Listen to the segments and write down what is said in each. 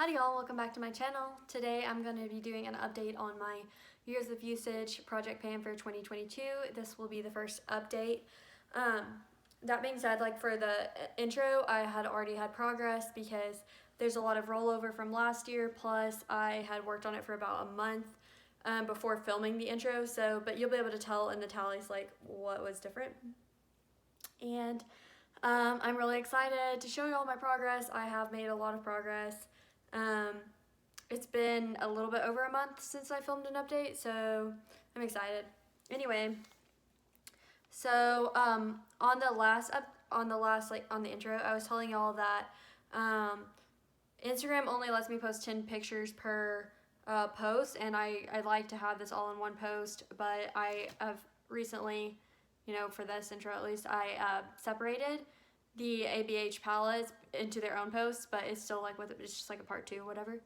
Howdy y'all, welcome back to my channel. Today I'm going to be doing an update on my years of usage project plan for 2022. This will be the first update. That being said, like for the intro, I had already had progress because there's a lot of rollover from last year, plus I had worked on it for about a month before filming the intro, but you'll be able to tell in the tallies like what was different. And I'm really excited to show you all my progress. I have made a lot of progress. It's been a little bit over a month since I filmed an update, so I'm excited. Anyway, so on the intro, I was telling y'all that Instagram only lets me post 10 pictures per post, and I like to have this all in one post, but I have recently, for this intro at least, I separated the ABH palettes into their own posts, but it's still like it's just like a part 2, whatever.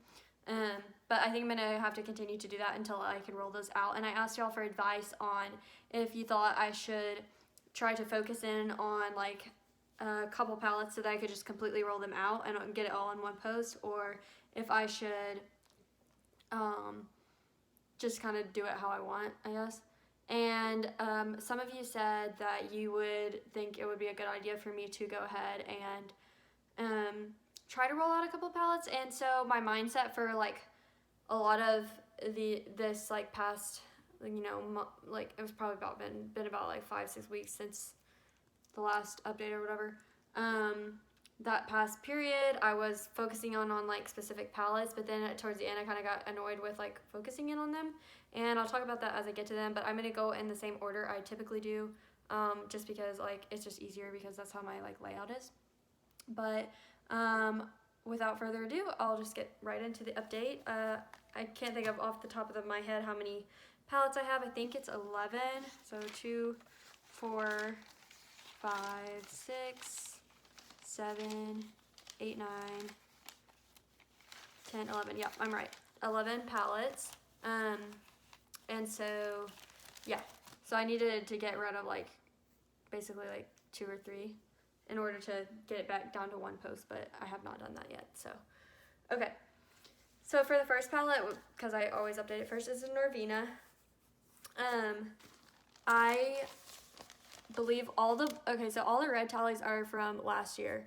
But I think I'm gonna have to continue to do that until I can roll those out. And I asked y'all for advice on if you thought I should try to focus in on like a couple palettes so that I could just completely roll them out and get it all in one post, or if I should just kind of do it how I want, I guess. And some of you said that you would think it would be a good idea for me to go ahead and try to roll out a couple palettes. And so my mindset for like a lot of this like past, like it was probably been about like 5-6 weeks since the last update or whatever. That past period, I was focusing on like specific palettes, but then towards the end I kind of got annoyed with like focusing in on them, and I'll talk about that as I get to them. But I'm gonna go in the same order I typically do, just because like it's just easier, because that's how my like layout is. But without further ado, I'll just get right into the update. I can't think of off the top of my head how many palettes I have. I think it's 11. So 2, 4, 5, 6, 7, 8, 9, 10, 11. Yeah, I'm right. 11 palettes. And so, yeah. So I needed to get rid of like basically like 2 or 3 in order to get it back down to one post, but I have not done that yet. So, okay. So for the first palette, because I always update it first, is a Norvina. I believe all the red tallies are from last year,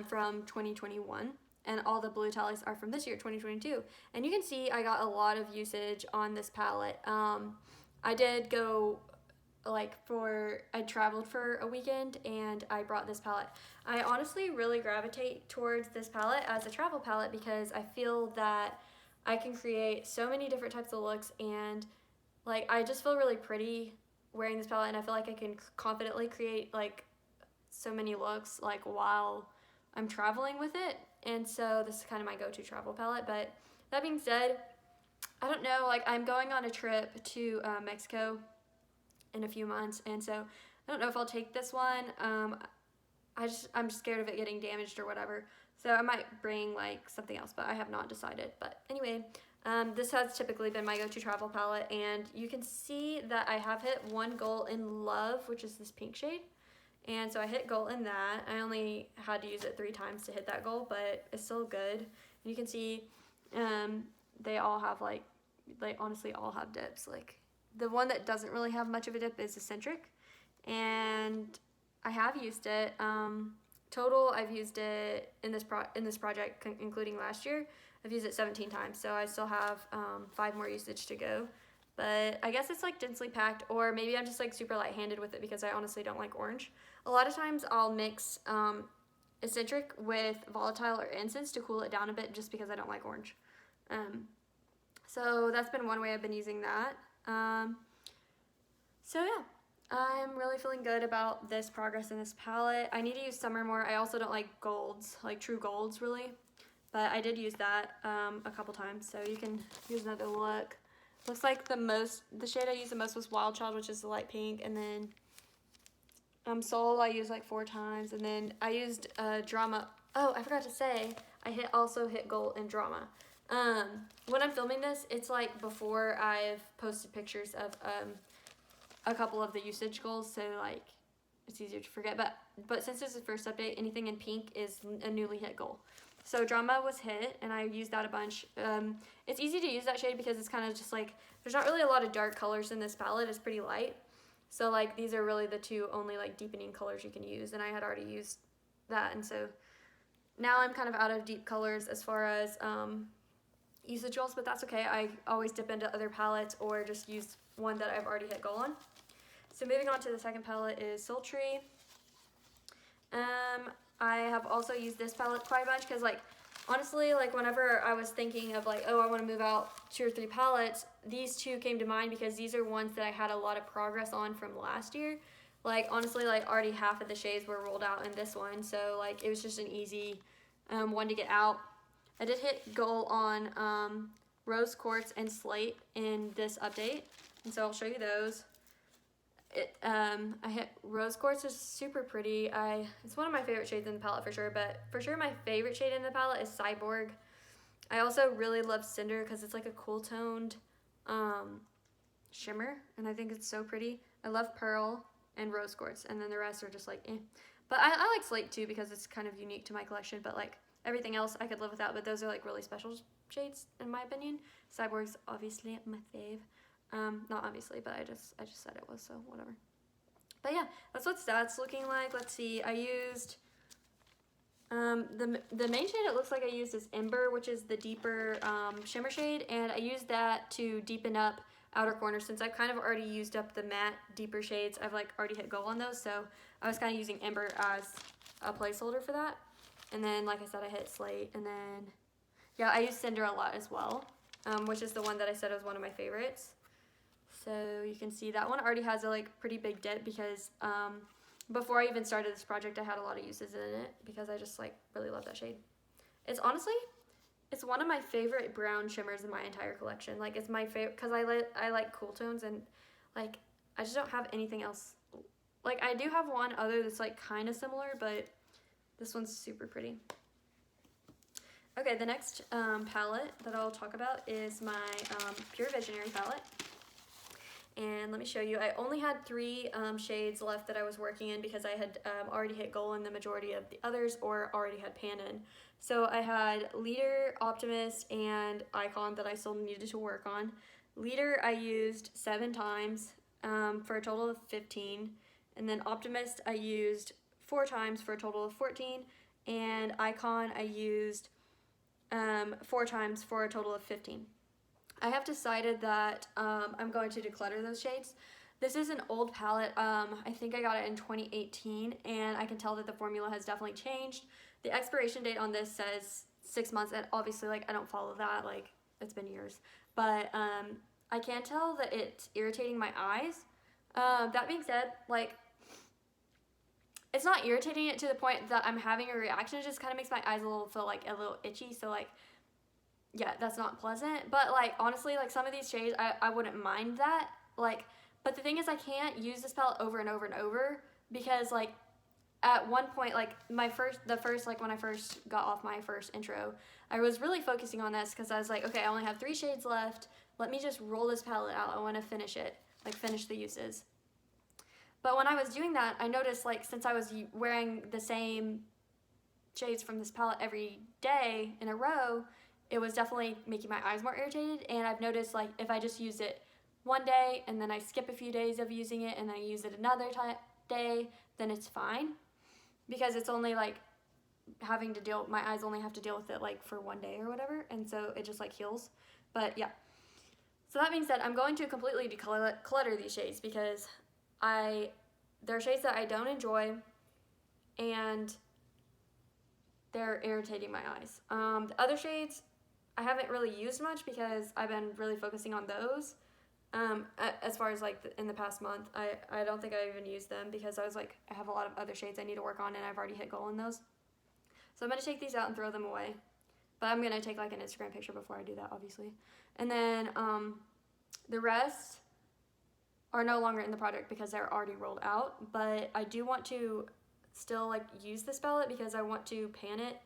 from 2021, and all the blue tallies are from this year, 2022. And you can see I got a lot of usage on this palette. I did go I traveled for a weekend and I brought this palette. I honestly really gravitate towards this palette as a travel palette because I feel that I can create so many different types of looks, and like I just feel really pretty wearing this palette, and I feel like I can confidently create like so many looks like while I'm traveling with it. And so this is kind of my go-to travel palette. But that being said, I don't know, like I'm going on a trip to Mexico in a few months, and so I don't know if I'll take this one. I'm scared of it getting damaged or whatever, so I might bring like something else, but I have not decided. But anyway, this has typically been my go-to travel palette, and you can see that I have hit one goal in Love, which is this pink shade. And so I hit goal in that. I only had to use it 3 times to hit that goal, but it's still good. And you can see they all have they honestly all have dips. Like the one that doesn't really have much of a dip is Eccentric, and I have used it. Total, I've used it in this project, including last year, I've used it 17 times, so I still have 5 more usage to go. But I guess it's like densely packed, or maybe I'm just like super light-handed with it because I honestly don't like orange. A lot of times I'll mix Eccentric with Volatile or Incense to cool it down a bit, just because I don't like orange. So that's been one way I've been using that. So yeah, I'm really feeling good about this progress in this palette. I need to use Summer more. I also don't like golds, like true golds really, but I did use that a couple times, so you can use another look. Looks like the shade I used the most was Wild Child, which is the light pink, and then Soul I used like 4 times, and then I used Drama. Oh, I forgot to say, I also hit gold in Drama. When I'm filming this, it's like before I've posted pictures of a couple of the usage goals, so like it's easier to forget. But since this is the first update, anything in pink is a newly hit goal. So Drama was hit, and I used that a bunch. It's easy to use that shade because it's kind of just like, there's not really a lot of dark colors in this palette. It's pretty light. So like these are really the two only like deepening colors you can use, and I had already used that, and so now I'm kind of out of deep colors as far as usage goes, but that's okay. I always dip into other palettes or just use one that I've already hit goal on. So moving on to the second palette is Sultry. I have also used this palette quite a bunch because like honestly, like whenever I was thinking of like, oh, I want to move out 2 or 3 palettes, these two came to mind because these are ones that I had a lot of progress on from last year. Like honestly, like already half of the shades were rolled out in this one, so like it was just an easy one to get out. I did hit goal on Rose Quartz and Slate in this update, and so I'll show you those. I hit Rose Quartz is super pretty. It's one of my favorite shades in the palette for sure, but for sure my favorite shade in the palette is Cyborg. I also really love Cinder because it's like a cool toned shimmer, and I think it's so pretty. I love Pearl and Rose Quartz, and then the rest are just like eh. But I like Slate too because it's kind of unique to my collection, but like everything else I could live without, but those are like really special shades in my opinion. Cyborg's obviously my fave. Not obviously, but I just said it was, so whatever. But yeah, that's what that's looking like. Let's see, I used the main shade it looks like I used is Ember, which is the deeper shimmer shade, and I used that to deepen up outer corners since I've kind of already used up the matte deeper shades. I've like already hit goal on those, so I was kind of using Ember as a placeholder for that. And then like I said, I hit Slate, and then yeah, I used Cinder a lot as well, which is the one that I said was one of my favorites. So you can see that one already has a like pretty big dip because before I even started this project I had a lot of uses in it because I just like really love that shade. It's honestly, it's one of my favorite brown shimmers in my entire collection. Like it's my favorite because I like cool tones, and like I just don't have anything else. Like I do have one other that's like kind of similar, but this one's super pretty. Okay, the next palette that I'll talk about is my Pure Visionary palette. And let me show you, I only had 3 shades left that I was working in because I had already hit goal in the majority of the others or already had pan in. So I had Leader, Optimist, and Icon that I still needed to work on. Leader I used 7 times for a total of 15. And then Optimist I used 4 times for a total of 14. And Icon I used 4 times for a total of 15. I have decided that I'm going to declutter those shades. This is an old palette. I think I got it in 2018, and I can tell that the formula has definitely changed. The expiration date on this says 6 months, and obviously, like, I don't follow that. Like, it's been years. But I can tell that it's irritating my eyes. That being said, like, it's not irritating it to the point that I'm having a reaction. It just kind of makes my eyes feel like a little itchy. So, like, yeah, that's not pleasant. But like honestly, like some of these shades I wouldn't mind that, like, but the thing is I can't use this palette over and over and over because like at one point, like the first like when I first got off my first intro, I was really focusing on this because I was like, okay, I only have 3 shades left, let me just roll this palette out. I want to finish it, like finish the uses. But when I was doing that, I noticed like since I was wearing the same shades from this palette every day in a row, it was definitely making my eyes more irritated. And I've noticed like if I just use it one day and then I skip a few days of using it and then I use it another day, then it's fine because it's only like my eyes only have to deal with it like for one day or whatever, and so it just like heals. But yeah, so that being said, I'm going to completely declutter these shades because they're shades that I don't enjoy and they're irritating my eyes. The other shades I haven't really used much because I've been really focusing on those. As far as like in the past month, I don't think I even used them because I was like, I have a lot of other shades I need to work on and I've already hit goal in those. So I'm going to take these out and throw them away. But I'm going to take like an Instagram picture before I do that, obviously. And then the rest are no longer in the project because they're already rolled out. But I do want to still like use this palette because I want to pan it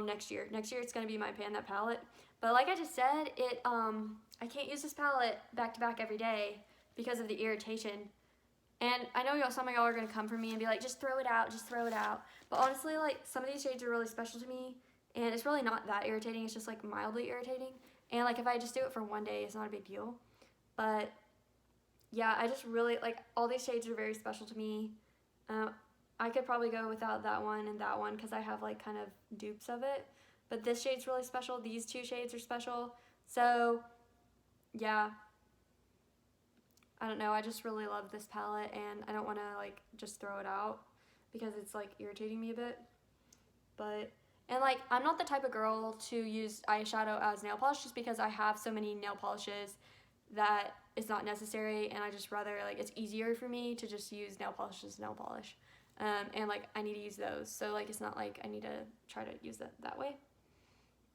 next year. Next year it's going to be my pan that palette. But like I just said, I can't use this palette back to back every day because of the irritation. And I know some of y'all are going to come for me and be like, just throw it out, just throw it out. But honestly, like some of these shades are really special to me and it's really not that irritating. It's just like mildly irritating, and like if I just do it for one day, it's not a big deal. But yeah, I just really like all these shades are very special to me. I could probably go without that one and that one because I have like kind of dupes of it, but this shade's really special. These two shades are special. So yeah, I don't know, I just really love this palette, and I don't want to like just throw it out because it's like irritating me a bit. But and like I'm not the type of girl to use eyeshadow as nail polish just because I have so many nail polishes that it's not necessary, and I just rather like it's easier for me to just use nail polish as nail polish. And like I need to use those, so like it's not like I need to try to use it that way.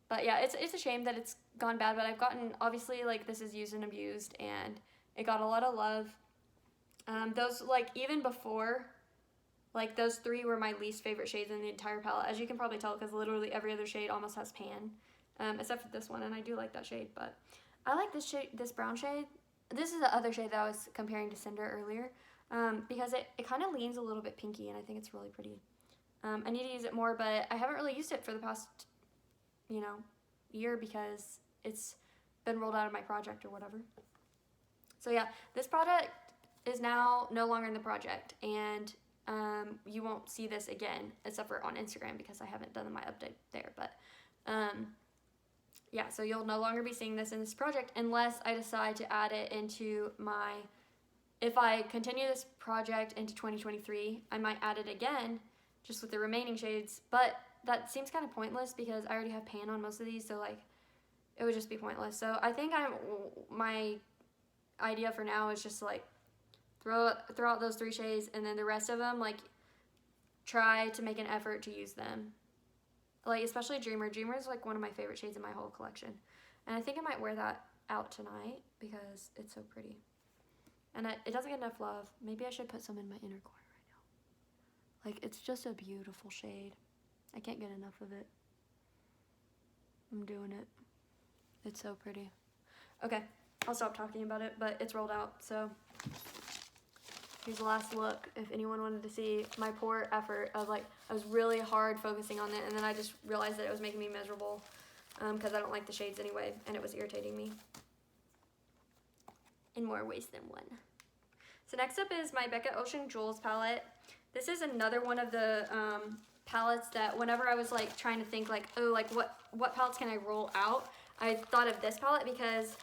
But yeah, it's a shame that it's gone bad, but I've gotten, obviously like this is used and abused, and it got a lot of love. Those like even before, like those three were my least favorite shades in the entire palette, as you can probably tell, because literally every other shade almost has pan, except for this one, and I do like that shade. But I like this shade, this brown shade. This is the other shade that I was comparing to Cinder earlier, because it kind of leans a little bit pinky, and I think it's really pretty. I need to use it more, but I haven't really used it for the past, year because it's been rolled out of my project or whatever. So yeah, this product is now no longer in the project, and you won't see this again except for on Instagram because I haven't done my update there. But yeah, so you'll no longer be seeing this in this project unless I decide to add it into my, if I continue this project into 2023, I might add it again just with the remaining shades, but that seems kind of pointless because I already have pan on most of these, so like it would just be pointless. So I think my idea for now is just to like throw out those three shades, and then the rest of them like try to make an effort to use them. Like especially Dreamer. Dreamer is like one of my favorite shades in my whole collection, and I think I might wear that out tonight because it's so pretty, and it doesn't get enough love. Maybe I should put some in my inner corner right now. Like it's just a beautiful shade. I can't get enough of it. I'm doing it. It's so pretty. Okay, I'll stop talking about it, but it's rolled out, so here's the last look. If anyone wanted to see my poor effort of like, I was really hard focusing on it, and then I just realized that it was making me miserable because I don't like the shades anyway, and it was irritating me in more ways than one. So next up is my Becca Ocean Jewels palette. This is another one of the palettes that whenever I was like trying to think like, oh, like what palettes can I roll out, I thought of this palette because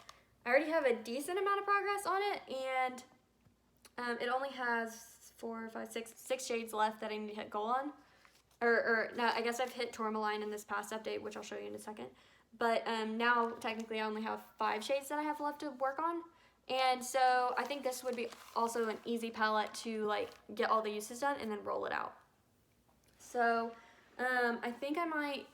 I already have a decent amount of progress on it, and it only has 6 shades left that I need to hit goal on. Or no, I guess I've hit tourmaline in this past update, which I'll show you in a second. But now technically I only have 5 shades that I have left to work on. And so I think this would be also an easy palette to like get all the uses done and then roll it out. So I think I might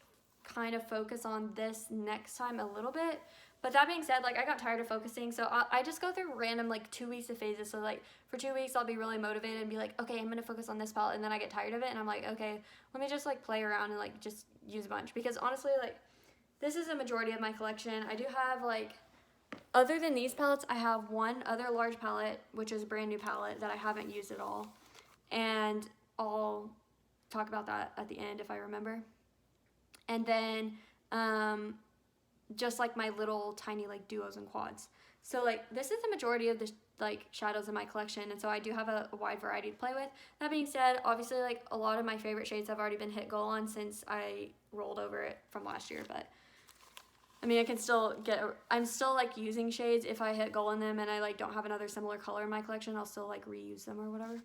kind of focus on this next time a little bit. But that being said, like I got tired of focusing, so I just go through random like 2 weeks of phases. So like for 2 weeks I'll be really motivated and be like, okay, I'm gonna focus on this palette, and then I get tired of it and I'm like, okay, let me just like play around and like just use a bunch, because honestly like this is a majority of my collection. I do have like, other than these palettes, I have one other large palette, which is a brand new palette that I haven't used at all, and I'll talk about that at the end if I remember. And then just like my little tiny like duos and quads. So like this is the majority of the like shadows in my collection, and so I do have a wide variety to play with. That being said, obviously like a lot of my favorite shades have already been hit goal on since I rolled over it from last year, but I mean I can still I'm still like using shades if I hit goal in them and I like don't have another similar color in my collection. I'll still like reuse them or whatever.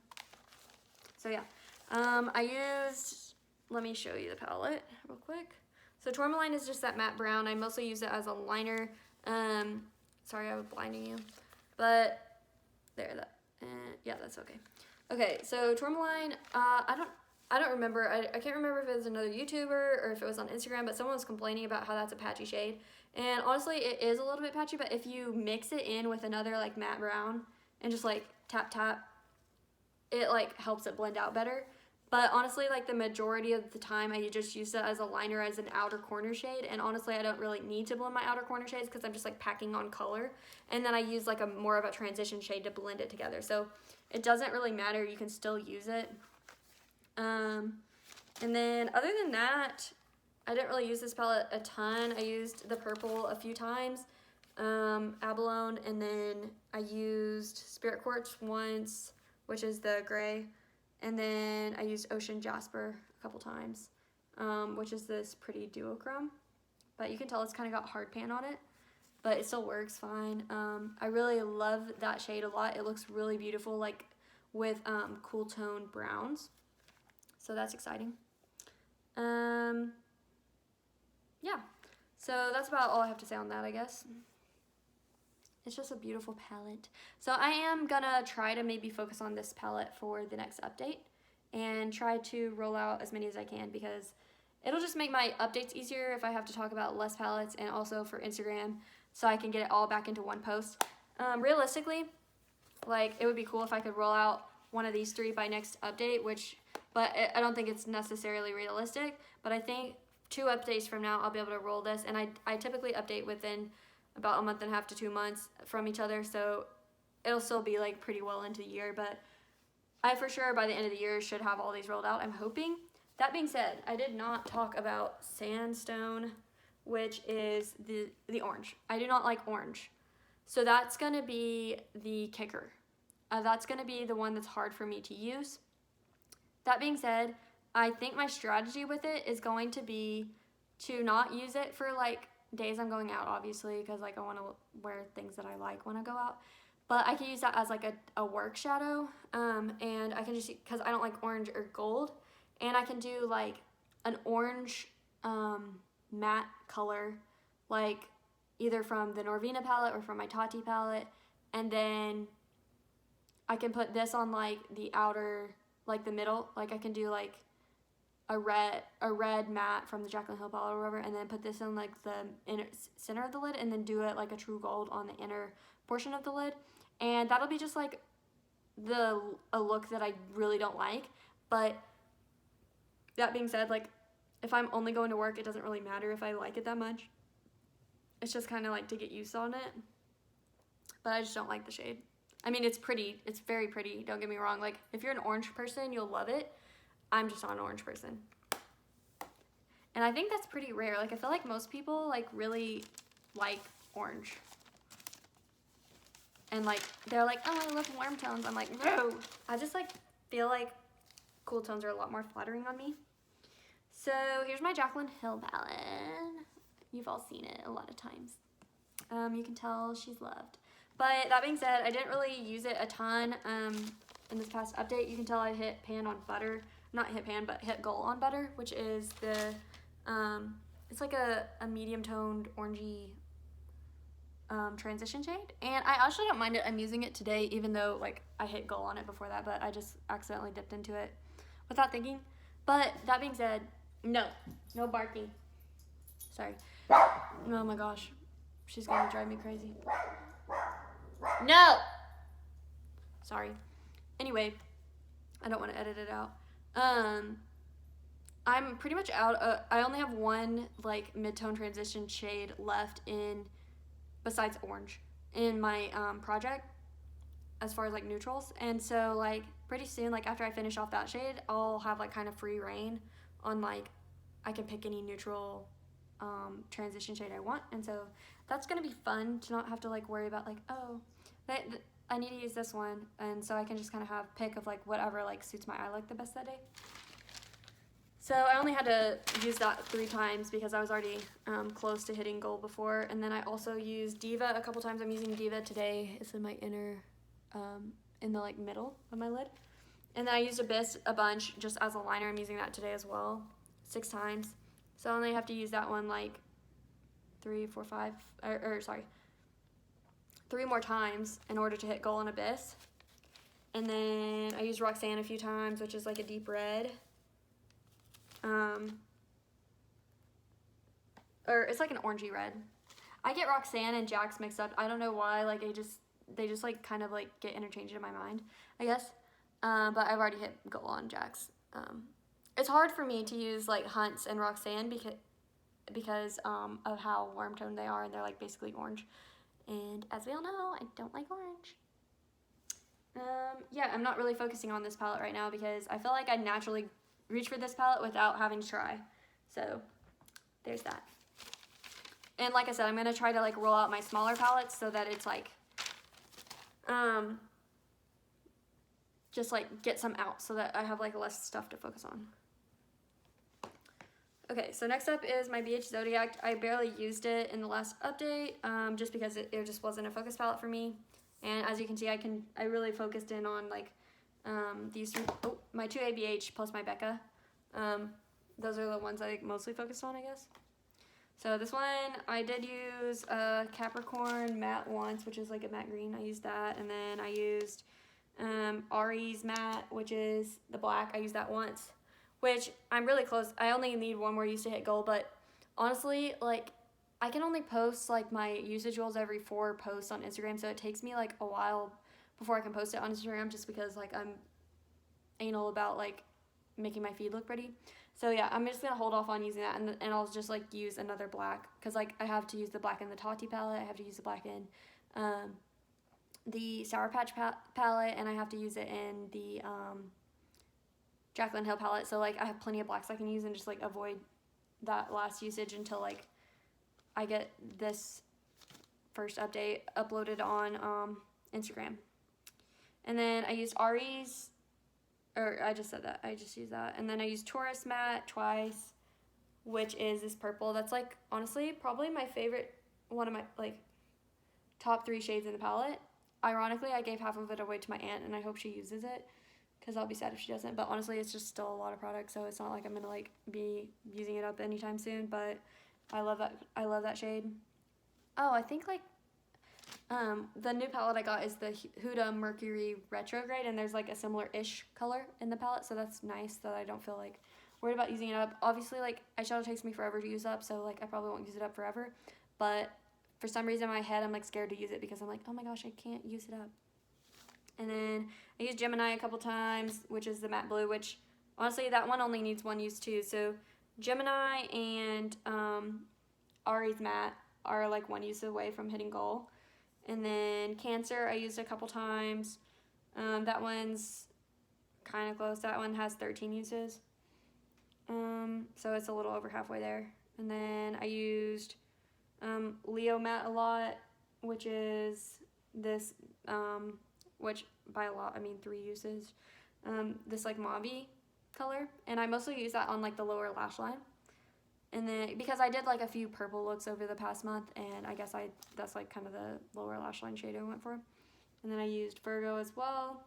So yeah, I used, let me show you the palette real quick. So tourmaline is just that matte brown. I mostly use it as a liner. Sorry, I was blinding you, but there, yeah, that's okay. Okay, so tourmaline, I don't remember. I can't remember if it was another YouTuber or if it was on Instagram, but someone was complaining about how that's a patchy shade. And honestly, it is a little bit patchy, but if you mix it in with another like matte brown and just like tap tap, it like helps it blend out better. But honestly, like the majority of the time, I just use it as a liner, as an outer corner shade. And honestly, I don't really need to blend my outer corner shades because I'm just like packing on color. And then I use like a more of a transition shade to blend it together. So it doesn't really matter. You can still use it. And then other than that, I didn't really use this palette a ton. I used the purple a few times, Abalone, and then I used Spirit Quartz once, which is the gray, and then I used Ocean Jasper a couple times, which is this pretty duochrome. But you can tell it's kind of got hard pan on it, but it still works fine. I really love that shade a lot. It looks really beautiful, like with cool tone browns. So that's exciting. Yeah, so that's about all I have to say on that, I guess. It's just a beautiful palette. So I am gonna try to maybe focus on this palette for the next update and try to roll out as many as I can, because it'll just make my updates easier if I have to talk about less palettes, and also for Instagram so I can get it all back into one post. Realistically, like, it would be cool if I could roll out one of these 3 by next update, but I don't think it's necessarily realistic, but I think 2 updates from now I'll be able to roll this, and I typically update within about a month and a half to 2 months from each other, so it'll still be like pretty well into the year, but I for sure by the end of the year should have all these rolled out, I'm hoping. That being said, I did not talk about Sandstone, which is the orange. I do not like orange, so that's gonna be the kicker. That's gonna be the one that's hard for me to use. That being said, I think my strategy with it is going to be to not use it for like days I'm going out, obviously, because like I want to wear things that I like when I go out. But I can use that as like a work shadow, and I can just, because I don't like orange or gold, and I can do like an orange matte color, like either from the Norvina palette or from my Tati palette, and then I can put this on like the outer, like the middle, like I can do like a red matte from the Jaclyn Hill palette or whatever, and then put this in like the inner center of the lid, and then do it like a true gold on the inner portion of the lid, and that'll be just like a look that I really don't like. But that being said, like if I'm only going to work, it doesn't really matter if I like it that much. It's just kind of like to get used on it, but I just don't like the shade. I mean, it's pretty, it's very pretty, don't get me wrong. Like if you're an orange person, you'll love it. I'm just not an orange person. And I think that's pretty rare. Like I feel like most people like really like orange. And like they're like, oh, I love warm tones. I'm like, no. I just like feel like cool tones are a lot more flattering on me. So here's my Jaclyn Hill palette. You've all seen it a lot of times. You can tell she's loved. But that being said, I didn't really use it a ton in this past update. You can tell I hit pan on butter. Not hit pan, but hit goal on butter, which is the, it's like a medium toned orangey transition shade. And I actually don't mind it. I'm using it today, even though like I hit goal on it before that, but I just accidentally dipped into it without thinking. But that being said, no barking. Sorry. Oh my gosh. She's gonna drive me crazy. No! Sorry. Anyway, I don't want to edit it out. I'm pretty much out. I only have one like mid-tone transition shade left in, besides orange, in my project as far as like neutrals. And so like pretty soon, like after I finish off that shade, I'll have like kind of free reign on like, I can pick any neutral transition shade I want. And so that's gonna be fun to not have to like worry about like, oh, I need to use this one, and so I can just kind of have pick of like whatever like suits my eye like the best that day. So I only had to use that 3 times because I was already close to hitting goal before. And then I also used Diva a couple times. I'm using Diva today. It's in my inner, in the like middle of my lid. And then I used Abyss a bunch just as a liner. I'm using that today as well, 6 times. So I only have to use that one like 3 more times in order to hit goal on Abyss. And then I used Roxanne a few times, which is like a deep red. Or it's like an orangey red. I get Roxanne and Jax mixed up. I don't know why. Like they just like kind of like get interchanged in my mind, I guess. But I've already hit goal on Jax. It's hard for me to use like Hunts and Roxanne because of how warm toned they are, and they're like basically orange. And as we all know, I don't like orange. Yeah, I'm not really focusing on this palette right now because I feel like I naturally reach for this palette without having to try. So there's that. And like I said, I'm going to try to like roll out my smaller palettes so that it's like, just like get some out so that I have like less stuff to focus on. Okay, so next up is my BH Zodiac. I barely used it in the last update, just because it just wasn't a focus palette for me. And as you can see, I really focused in on like these three, my 2 ABH plus my Becca. Those are the ones I mostly focused on, I guess. So this one, I did use a Capricorn matte once, which is like a matte green. I used that, and then I used Ari's matte, which is the black. I used that once, which I'm really close. I only need one more use to hit goal, but honestly, like, I can only post like my usage goals every 4 posts on Instagram, so it takes me like a while before I can post it on Instagram, just because like I'm anal about like making my feed look pretty. So yeah, I'm just gonna hold off on using that, and I'll just like use another black, because like I have to use the black in the Tati palette, I have to use the black in the Sour Patch palette, and I have to use it in the Jaclyn Hill palette. So like I have plenty of blacks I can use, and just like avoid that last usage until like I get this first update uploaded on Instagram. And then I used Ari's, or I just said that, I just used that. And then I used Taurus Matte twice, which is this purple. That's like, honestly, probably my favorite, one of my like top 3 shades in the palette. Ironically, I gave half of it away to my aunt, and I hope she uses it, because I'll be sad if she doesn't. But honestly, it's just still a lot of product, so it's not like I'm gonna like be using it up anytime soon. But I love that shade. Oh, I think like the new palette I got is the Huda Mercury Retrograde, and there's like a similar-ish color in the palette, so that's nice that I don't feel like worried about using it up. Obviously, like, eyeshadow takes me forever to use up, so like I probably won't use it up forever, but for some reason in my head I'm like scared to use it, because I'm like, oh my gosh, I can't use it up. And then I used Gemini a couple times, which is the matte blue, which honestly that one only needs one use too. So Gemini and Ari's matte are like one use away from hitting goal. And then Cancer I used a couple times. That one's kind of close. That one has 13 uses. So it's a little over halfway there. And then I used Leo matte a lot, which is this, which by a lot I mean 3 uses. This like mauve color, and I mostly use that on like the lower lash line. And then, because I did like a few purple looks over the past month, and I guess that's like kind of the lower lash line shade I went for. And then I used Virgo as well.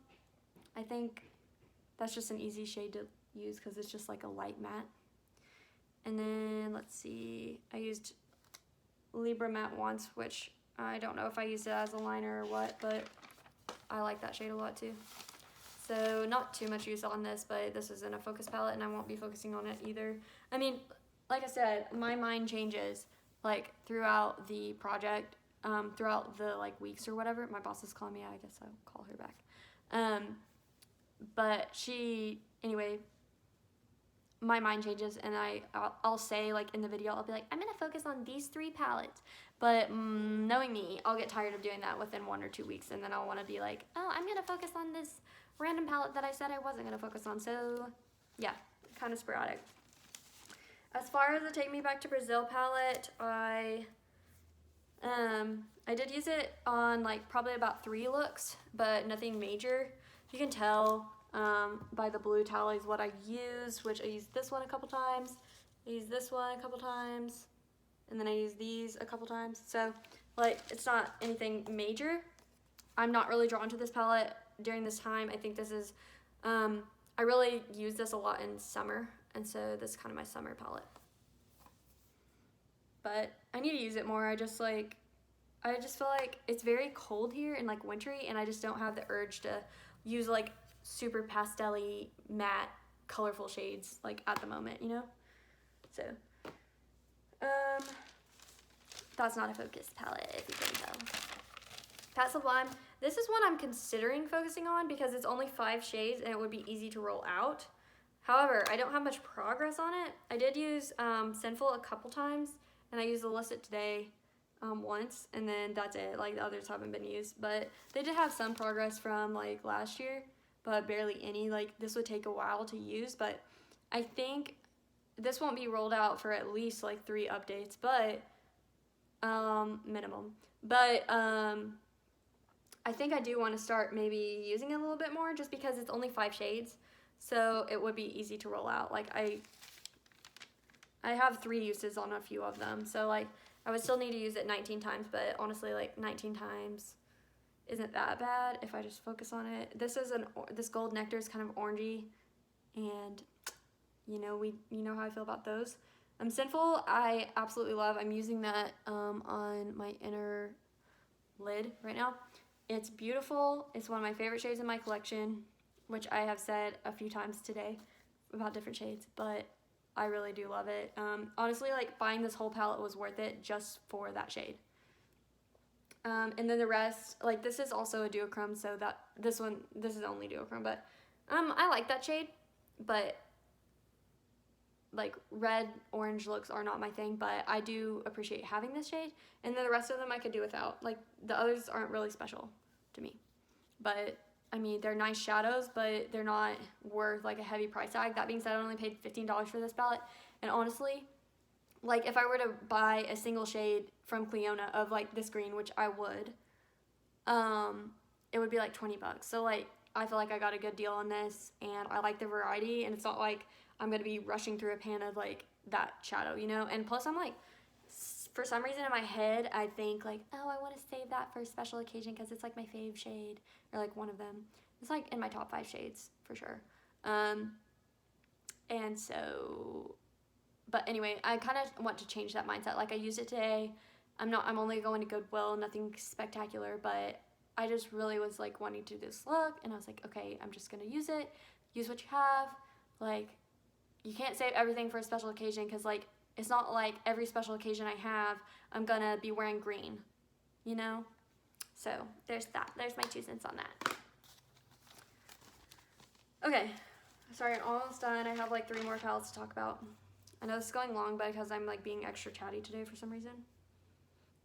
I think that's just an easy shade to use because it's just like a light matte. And then, let's see, I used Libra matte once, which I don't know if I used it as a liner or what, but I like that shade a lot too. So not too much use on this, but this isn't a focus palette, and I won't be focusing on it either. I mean, like I said, my mind changes like throughout the project, throughout the like weeks or whatever. My boss is calling me, I guess I'll call her back. But anyway, my mind changes, and I'll say like in the video, I'll be like, I'm gonna focus on these 3 palettes. But knowing me, I'll get tired of doing that within 1 or 2 weeks, and then I'll want to be like, oh, I'm gonna focus on this random palette that I said I wasn't gonna focus on. So yeah, kind of sporadic. As far as the Take Me Back to Brazil palette, I did use it on like probably about 3 looks, but nothing major. You can tell by the blue tallies what I used, which I used this one a couple times, I used this one a couple times, and then I used these a couple times. So like, it's not anything major. I'm not really drawn to this palette during this time. I think this is, I really use this a lot in summer, and so this is kind of my summer palette. But I need to use it more. I just feel like it's very cold here and like wintry, and I just don't have the urge to use like super pastel-y, matte, colorful shades like at the moment, you know? So, that's not a focus palette, if you can tell. Pat Sublime, this is one I'm considering focusing on because it's only 5 shades and it would be easy to roll out. However, I don't have much progress on it. I did use Sinful a couple times, and I used Illicit today once, and then that's it. Like, the others haven't been used, but they did have some progress from like last year, but barely any. Like, this would take a while to use, but I think this won't be rolled out for at least like 3 updates, but minimum. But I think I do want to start maybe using it a little bit more, just because it's only 5 shades, so it would be easy to roll out. Like I have 3 uses on a few of them, so like I would still need to use it 19 times, but honestly, like 19 times isn't that bad if I just focus on it. This Gold Nectar is kind of orangey, and you know how I feel about those. Sinful, I absolutely love. I'm using that on my inner lid right now. It's beautiful. It's one of my favorite shades in my collection, which I have said a few times today about different shades, but I really do love it. Honestly, like buying this whole palette was worth it just for that shade. And then the rest, like this is also a duochrome, so that this is only duochrome, but I like that shade, but like red orange looks are not my thing, but I do appreciate having this shade. And then the rest of them I could do without. Like the others aren't really special to me, but I mean they're nice shadows, but they're not worth like a heavy price tag. That being said, I only paid $15 for this palette, and honestly, like if I were to buy a single shade from Cleona of like this green, which I would, it would be like 20 bucks. So like I feel like I got a good deal on this, and I like the variety, and it's not like I'm gonna be rushing through a pan of like that shadow, you know? And plus I'm like, for some reason in my head, I think like, oh, I want to save that for a special occasion because it's like my fave shade, or like one of them. It's like in my top 5 shades for sure. And so, but anyway, I kind of want to change that mindset. Like I used it today. I'm only going to Goodwill, nothing spectacular, but I just really was like wanting to do this look, and I was like, okay, I'm just gonna use it. Use what you have. Like, you can't save everything for a special occasion, because like it's not like every special occasion I have I'm gonna be wearing green, you know? So there's that. There's my 2 cents on that. Okay, sorry, I'm almost done. I have like 3 more palettes to talk about. I know this is going long, but because I'm like being extra chatty today for some reason.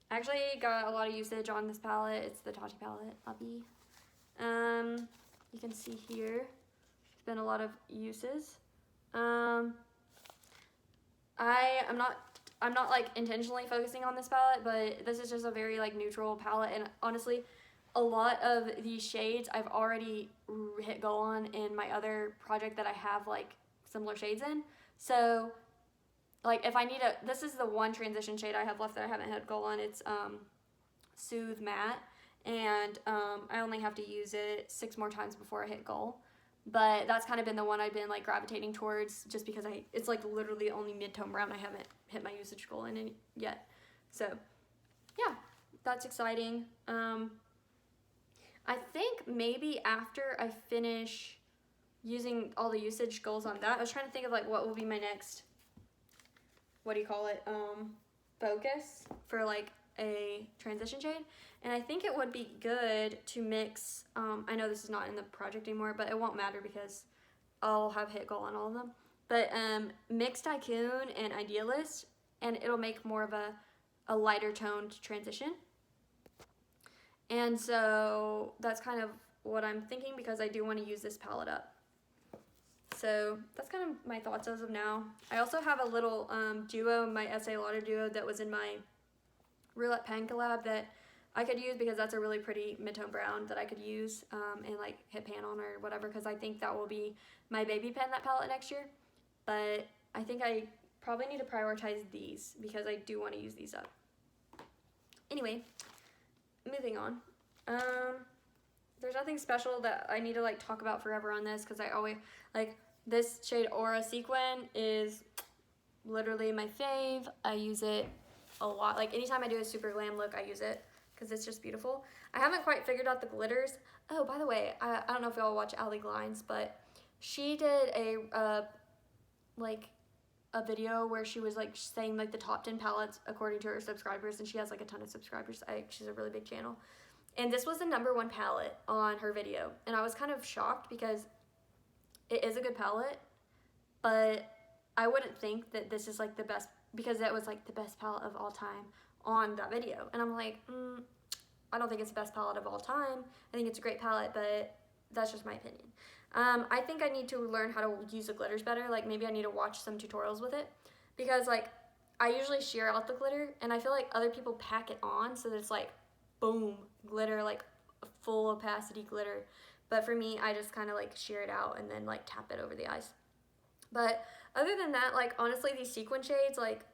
I actually got a lot of usage on this palette. It's the Tati palette, Uppy. You can see here, there's been a lot of uses. I'm not like intentionally focusing on this palette, but this is just a very like neutral palette, and honestly, a lot of these shades I've already hit goal on in my other project that I have like similar shades in. So like if I need this is the one transition shade I have left that I haven't hit goal on. It's Soothe Matte, and I only have to use it 6 more times before I hit goal. But that's kind of been the one I've been like gravitating towards, just because it's like literally the only mid-tone brown I haven't hit my usage goal in yet. So yeah, that's exciting. I think maybe after I finish using all the usage goals on that, I was trying to think of like what will be my next, what do you call it, focus for like a transition shade. And I think it would be good to mix, I know this is not in the project anymore, but it won't matter because I'll have hit goal on all of them, but mix Tycoon and Idealist, and it'll make more of a lighter toned transition. And so that's kind of what I'm thinking, because I do want to use this palette up. So that's kind of my thoughts as of now. I also have a little duo, my Estee Lauder duo that was in my Roulette Pen collab that I could use, because that's a really pretty mid-tone brown that I could use and like hit pan on or whatever, because I think that will be my baby pen, that palette, next year. But I think I probably need to prioritize these, because I do want to use these up. Anyway, moving on. There's nothing special that I need to like talk about forever on this, because I always like this shade Aura Sequin is literally my fave. I use it a lot. Like anytime I do a super glam look, I use it because it's just beautiful. I haven't quite figured out the glitters. Oh, by the way, I don't know if y'all watch Allie Glines, but she did a video where she was like saying like the top 10 palettes according to her subscribers, and she has like a ton of subscribers. She's a really big channel. And this was the #1 palette on her video. And I was kind of shocked, because it is a good palette, but I wouldn't think that this is like the best, because that was like the best palette of all time on that video. And I'm like, I don't think it's the best palette of all time. I think it's a great palette, but that's just my opinion. I think I need to learn how to use the glitters better. Like maybe I need to watch some tutorials with it, because like I usually shear out the glitter, and I feel like other people pack it on so that it's like boom glitter, like full opacity glitter. But for me, I just kind of like shear it out and then like tap it over the eyes. But other than that, like honestly, these sequin shades, like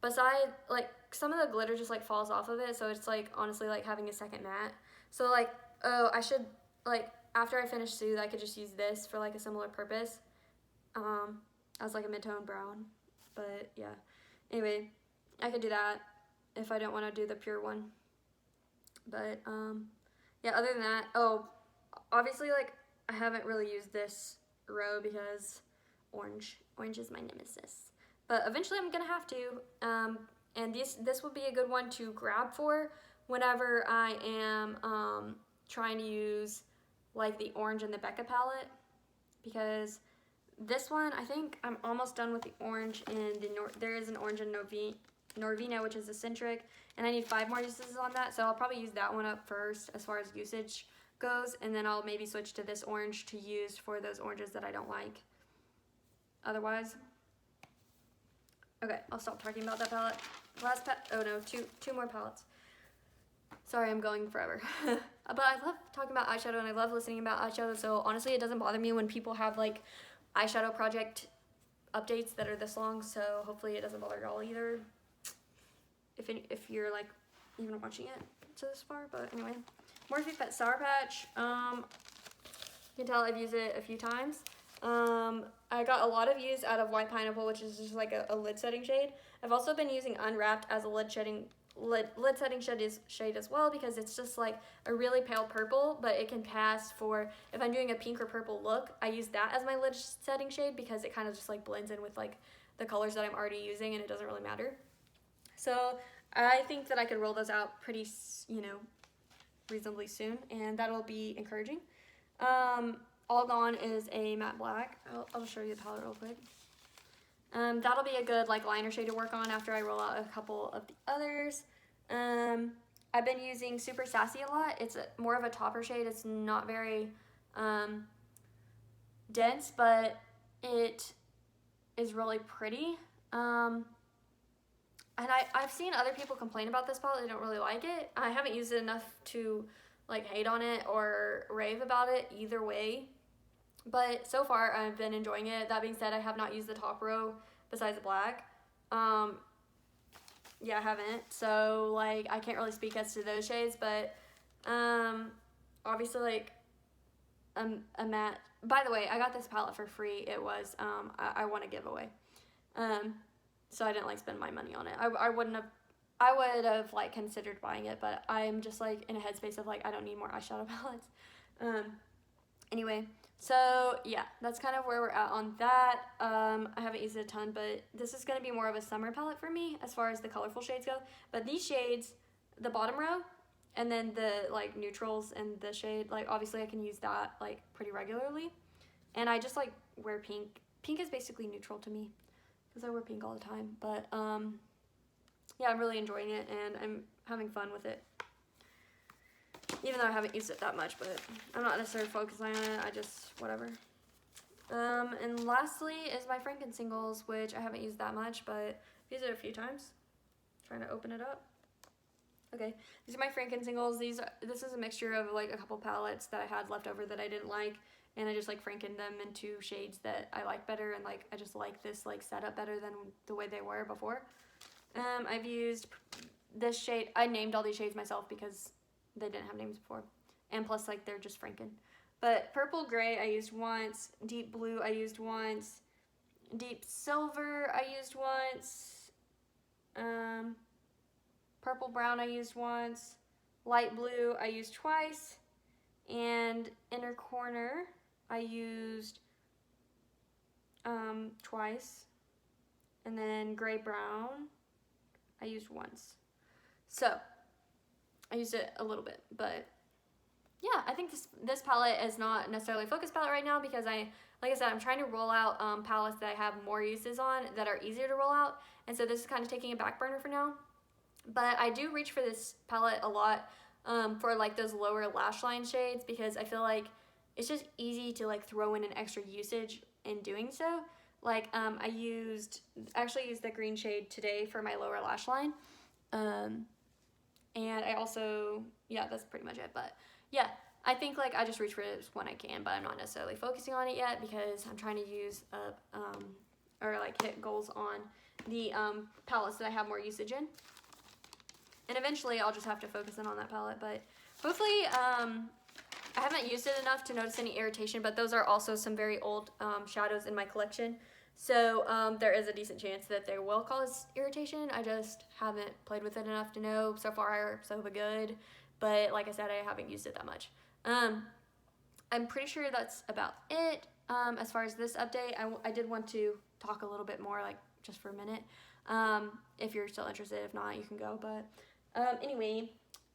beside like some of the glitter just like falls off of it, so it's like honestly like having a second matte. So like, oh, I should like after I finish Soothe, I could just use this for like a similar purpose, as like a mid-tone brown. But yeah, anyway, I could do that if I don't want to do the pure one. But yeah, other than that, oh, obviously like I haven't really used this row because orange is my nemesis. But eventually I'm gonna have to, and this would be a good one to grab for whenever I am trying to use like the orange in the Becca palette, because this one, I think I'm almost done with the orange in the, there is an orange in Norvina, which is eccentric, and I need 5 more uses on that, so I'll probably use that one up first as far as usage goes, and then I'll maybe switch to this orange to use for those oranges that I don't like otherwise. Okay, I'll stop talking about that palette. Oh no, two more palettes. Sorry, I'm going forever. But I love talking about eyeshadow, and I love listening about eyeshadow, so honestly it doesn't bother me when people have like eyeshadow project updates that are this long, so hopefully it doesn't bother y'all either, if you're like even watching it to this far. But anyway, Morphe Sour Patch, you can tell I've used it a few times. I got a lot of use out of White Pineapple, which is just like a lid setting shade. I've also been using Unwrapped as a lid setting shade as well, because it's just like a really pale purple, but it can pass for, if I'm doing a pink or purple look, I use that as my lid setting shade because it kind of just like blends in with like the colors that I'm already using, and it doesn't really matter. So I think that I could roll those out pretty, reasonably soon, and that'll be encouraging. All Gone is a matte black. I'll show you the palette real quick. That'll be a good like liner shade to work on after I roll out a couple of the others. I've been using Super Sassy a lot. It's more of a topper shade. It's not very dense, but it is really pretty. And I've seen other people complain about this palette. They don't really like it. I haven't used it enough to like hate on it or rave about it either way. But so far, I've been enjoying it. That being said, I have not used the top row besides the black. Yeah, I haven't. So, like, I can't really speak as to those shades. But, obviously, like, a matte. By the way, I got this palette for free. It was, I won a giveaway. So I didn't, like, spend my money on it. I would have, like, considered buying it. But I'm just, like, in a headspace of, like, I don't need more eyeshadow palettes. Anyway. So yeah, that's kind of where we're at on that. I haven't used it a ton, but this is going to be more of a summer palette for me as far as the colorful shades go. But these shades, the bottom row, and then the like neutrals and the shade, like obviously I can use that like pretty regularly. And I just like wear pink. Pink is basically neutral to me because I wear pink all the time. But yeah, I'm really enjoying it, and I'm having fun with it. Even though I haven't used it that much, but I'm not necessarily focusing on it, I just, whatever. And lastly is my Franken Singles, which I haven't used that much, but I've used it a few times. Trying to open it up. Okay, these are my Franken Singles. This is a mixture of like a couple palettes that I had left over that I didn't like, and I just like Frankened them into shades that I like better, and like I just like this like setup better than the way they were before. I've used this shade. I named all these shades myself because they didn't have names before, and plus like they're just Franken. But Purple Gray I used once, Deep Blue I used once, Deep Silver I used once, Purple Brown I used once, Light Blue I used twice, and Inner Corner I used twice, and then Gray Brown I used once. So I used it a little bit, but yeah, I think this palette is not necessarily a focus palette right now because like I said, I'm trying to roll out palettes that I have more uses on that are easier to roll out, and so this is kind of taking a back burner for now. But I do reach for this palette a lot for like those lower lash line shades because I feel like it's just easy to like throw in an extra usage in doing so. Like I actually used the green shade today for my lower lash line. And I also, yeah, that's pretty much it. But yeah, I think like I just reach for it when I can, but I'm not necessarily focusing on it yet because I'm trying to use or like hit goals on the palettes that I have more usage in. And eventually I'll just have to focus in on that palette, but hopefully I haven't used it enough to notice any irritation, but those are also some very old shadows in my collection. So there is a decent chance that they will cause irritation. I just haven't played with it enough to know. So far, so good. But like I said, I haven't used it that much. I'm pretty sure that's about it. As far as this update, I did want to talk a little bit more, like just for a minute. If you're still interested, if not, you can go. But anyway,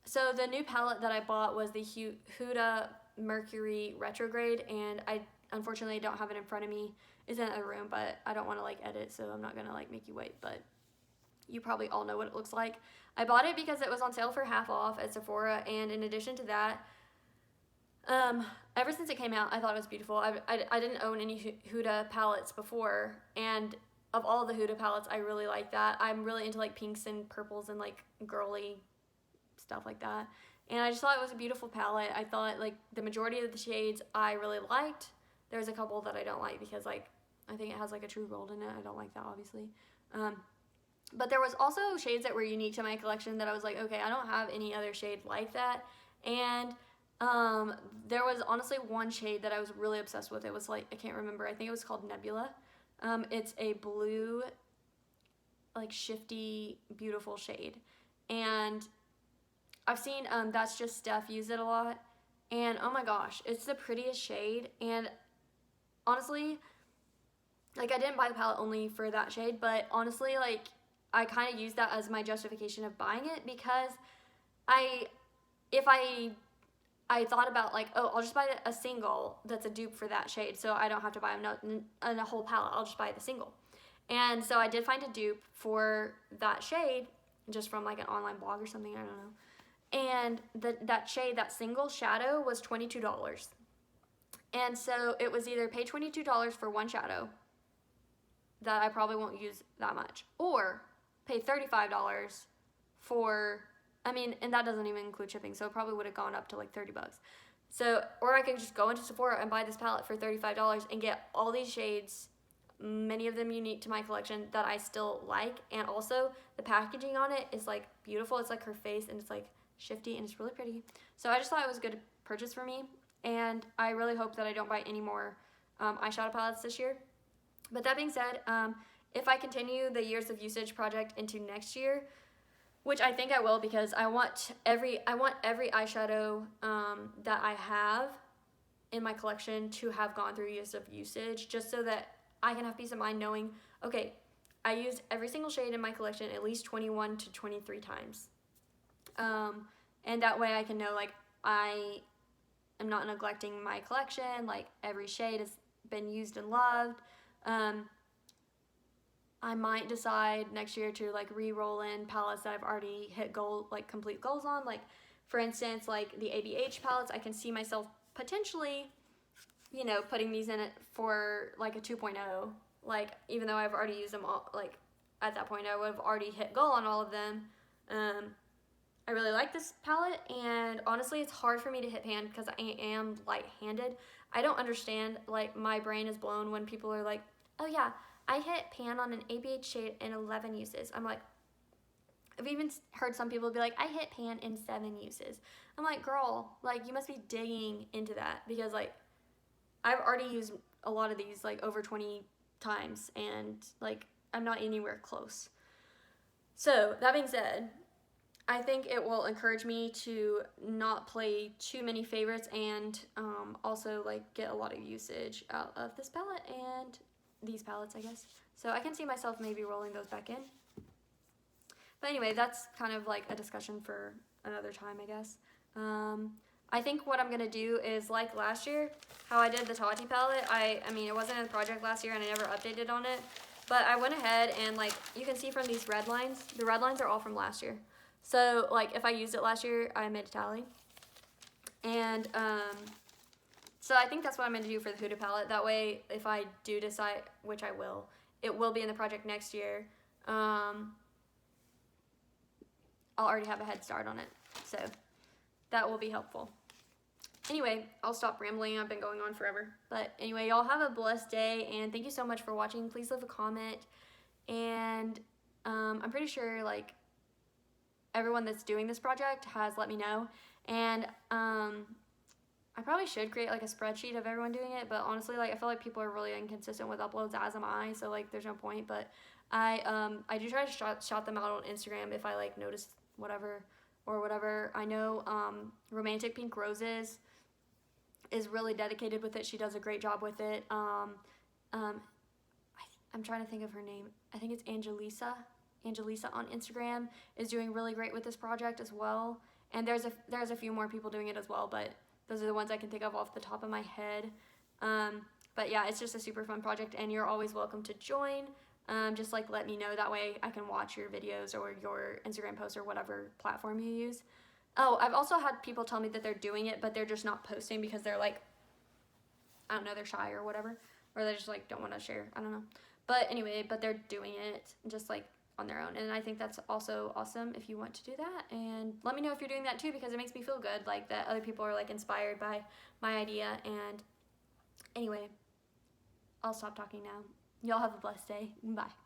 so the new palette that I bought was the Huda Mercury Retrograde, and I unfortunately don't have it in front of me. It's in a room, but I don't want to like edit, so I'm not gonna like make you wait, but you probably all know what it looks like. I bought it because it was on sale for half off at Sephora, and in addition to that, ever since it came out, I thought it was beautiful. I didn't own any Huda palettes before, and of all the Huda palettes, I really like that. I'm really into like pinks and purples and like girly stuff like that, and I just thought it was a beautiful palette. I thought like the majority of the shades I really liked. There's a couple that I don't like because like I think it has like a true gold in it. I don't like that, obviously. But there was also shades that were unique to my collection that I was like, okay, I don't have any other shade like that. And there was honestly one shade that I was really obsessed with. It was like, I can't remember. I think it was called Nebula. It's a blue, like shifty, beautiful shade. And I've seen That's Just Steph use it a lot. And oh my gosh, it's the prettiest shade. And honestly, like I didn't buy the palette only for that shade, but honestly, like I kind of used that as my justification of buying it because if I thought about like, oh, I'll just buy a single that's a dupe for that shade, so I don't have to buy a whole palette. I'll just buy the single. And so I did find a dupe for that shade just from like an online blog or something, I don't know. And that shade, that single shadow, was $22. And so it was either pay $22 for one shadow that I probably won't use that much, or pay $35 for, and that doesn't even include shipping, so it probably would have gone up to like 30 bucks. So, or I could just go into Sephora and buy this palette for $35 and get all these shades, many of them unique to my collection that I still like, and also the packaging on it is like beautiful. It's like her face, and it's like shifty, and it's really pretty. So I just thought it was a good purchase for me, and I really hope that I don't buy any more eyeshadow palettes this year. But that being said, if I continue the years of usage project into next year, which I think I will, because I want every eyeshadow that I have in my collection to have gone through years of usage, just so that I can have peace of mind knowing, okay, I used every single shade in my collection at least 21 to 23 times. And that way I can know, like, I am not neglecting my collection, like every shade has been used and loved. I might decide next year to like re-roll in palettes that I've already hit complete goals on. Like for instance, like the ABH palettes, I can see myself potentially, putting these in it for like a 2.0. Like even though I've already used them all, like at that point I would have already hit goal on all of them. I really like this palette, and honestly it's hard for me to hit pan because I am light-handed. I don't understand, like my brain is blown when people are like, oh yeah, I hit pan on an ABH shade in 11 uses. I'm like, I've even heard some people be like, I hit pan in 7 uses. I'm like, girl, like you must be digging into that, because like I've already used a lot of these like over 20 times, and like I'm not anywhere close. So that being said, I think it will encourage me to not play too many favorites, and also like get a lot of usage out of this palette and these palettes, I guess. So I can see myself maybe rolling those back in. But anyway, that's kind of like a discussion for another time, I guess. I think what I'm going to do is like last year, how I did the Tati palette. I mean, it wasn't in the project last year and I never updated on it. But I went ahead and like, you can see from these red lines, the red lines are all from last year. So like if I used it last year, I made a tally. And So I think that's what I'm going to do for the Huda palette. That way, if I do decide, which I will, it will be in the project next year. I'll already have a head start on it. So that will be helpful. Anyway, I'll stop rambling. I've been going on forever. But anyway, y'all have a blessed day, and thank you so much for watching. Please leave a comment. And I'm pretty sure, like, everyone that's doing this project has let me know. And I probably should create, like, a spreadsheet of everyone doing it. But honestly, like, I feel like people are really inconsistent with uploads, as am I. So, like, there's no point. But I do try to shout them out on Instagram if I, like, notice whatever. I know Romantic Pink Roses is really dedicated with it. She does a great job with it. I'm trying to think of her name. I think it's Angelisa. Angelisa on Instagram is doing really great with this project as well. And there's a few more people doing it as well, but those are the ones I can think of off the top of my head. But yeah, it's just a super fun project, and you're always welcome to join. Just like let me know, that way I can watch your videos or your Instagram posts or whatever platform you use. Oh, I've also had people tell me that they're doing it, but they're just not posting because they're like, I don't know, they're shy or whatever, or they just like don't want to share. I don't know. But anyway, but they're doing it just like on their own, and I think that's also awesome if you want to do that. And let me know if you're doing that too, because it makes me feel good, like that other people are like inspired by my idea. And anyway, I'll stop talking now. Y'all have a blessed day. Bye.